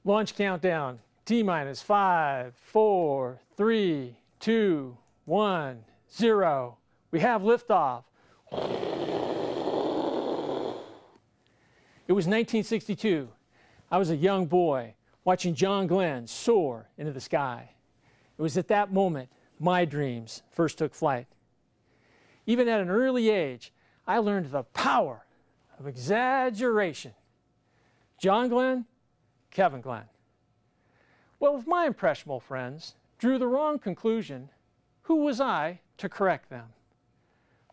Launch countdown. T minus 5, 4, 3, 2, 1, 0. We have liftoff. It was 1962. I was a young boy watching John Glenn soar into the sky. It was at that moment my dreams first took flight. Even at an early age, I learned the power of exaggeration. John Glenn, Kevin Glenn. Well, if my impressionable friends drew the wrong conclusion, who was I to correct them?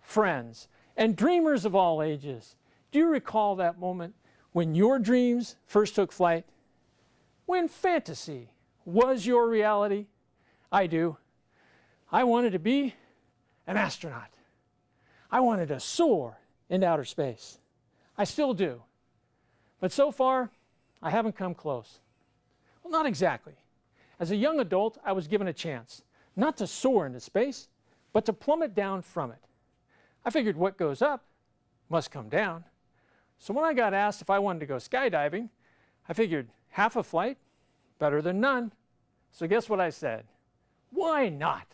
Friends and dreamers of all ages, do you recall that moment when your dreams first took flight? When fantasy was your reality? I do. I wanted to be an astronaut. I wanted to soar into outer space. I still do. But so far, I haven't come close. Well, not exactly. As a young adult, I was given a chance, not to soar into space, but to plummet down from it. I figured what goes up must come down. So when I got asked if I wanted to go skydiving, I figured half a flight, better than none. So guess what I said? Why not?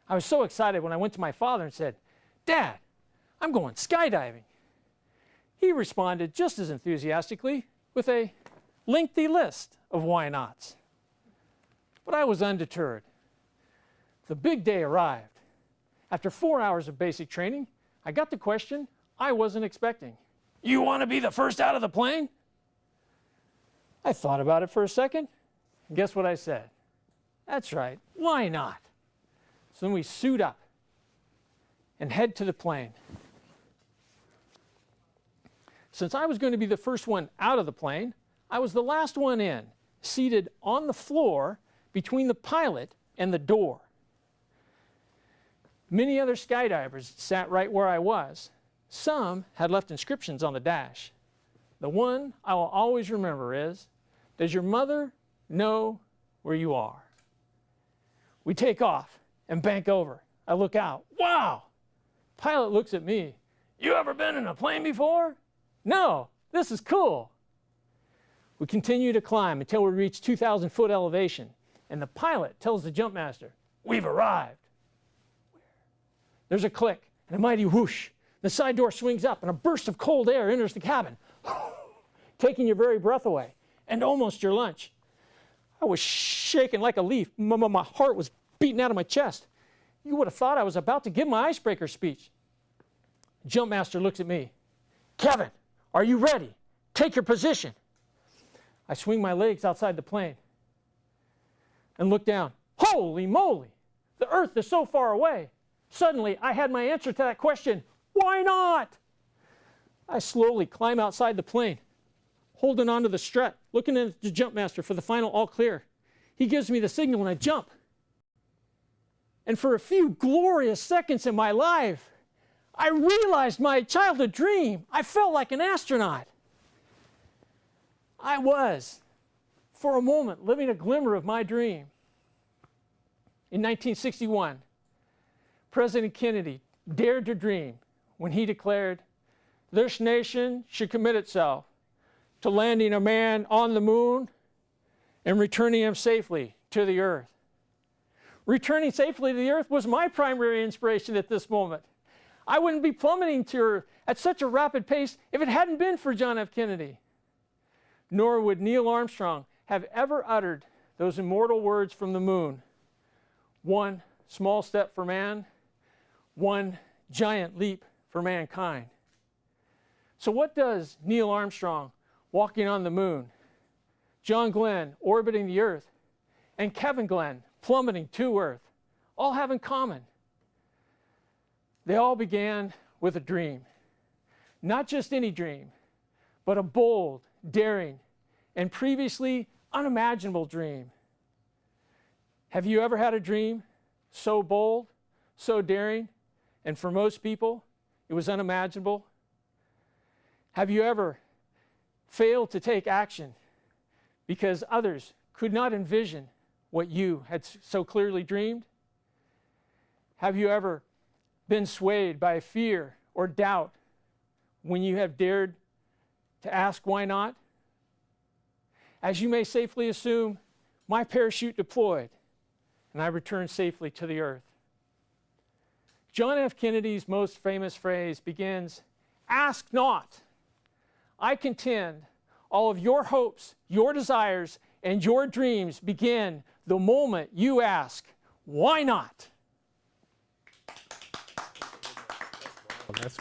I was so excited when I went to my father and said, "Dad, I'm going skydiving." He responded just as enthusiastically with a lengthy list of why nots. But I was undeterred. The big day arrived. After 4 hours of basic training, I got the question I wasn't expecting. "You want to be the first out of the plane?" I thought about it for a second, and guess what I said? That's right, why not? So then we suit up and head to the plane. Since I was going to be the first one out of the plane, I was the last one in, seated on the floor between the pilot and the door. Many other skydivers sat right where I was. Some had left inscriptions on the dash. The one I will always remember is, "Does your mother know where you are?" We take off and bank over. I look out. Wow! Pilot looks at me. "You ever been in a plane before?" "No, this is cool." We continue to climb until we reach 2,000 foot elevation, and the pilot tells the jump master, "We've arrived." There's a click and a mighty whoosh. The side door swings up and a burst of cold air enters the cabin, taking your very breath away and almost your lunch. I was shaking like a leaf. My heart was beating out of my chest. You would have thought I was about to give my icebreaker speech. Jump master looks at me. "Kevin, are you ready? Take your position." I swing my legs outside the plane and look down. Holy moly! The Earth is so far away. Suddenly, I had my answer to that question. Why not? I slowly climb outside the plane, holding onto the strut, looking at the jump master for the final all clear. He gives me the signal and I jump. And for a few glorious seconds in my life, I realized my childhood dream. I felt like an astronaut. I was, for a moment, living a glimmer of my dream. In 1961, President Kennedy dared to dream when he declared, "This nation should commit itself to landing a man on the moon and returning him safely to the Earth." Returning safely to the Earth was my primary inspiration at this moment. I wouldn't be plummeting to Earth at such a rapid pace if it hadn't been for John F. Kennedy. Nor would Neil Armstrong have ever uttered those immortal words from the moon. "One small step for man, one giant leap for mankind." So what does Neil Armstrong walking on the moon, John Glenn orbiting the Earth, and Kevin Glenn plummeting to Earth all have in common? They all began with a dream. Not just any dream, but a bold, daring, and previously unimaginable dream. Have you ever had a dream so bold, so daring, and for most people, it was unimaginable? Have you ever failed to take action because others could not envision what you had so clearly dreamed? Have you ever been swayed by fear or doubt when you have dared to ask why not? As you may safely assume, my parachute deployed, and I returned safely to the earth. John F. Kennedy's most famous phrase begins, "Ask not." I contend all of your hopes, your desires, and your dreams begin the moment you ask, "Why not?" Well, that's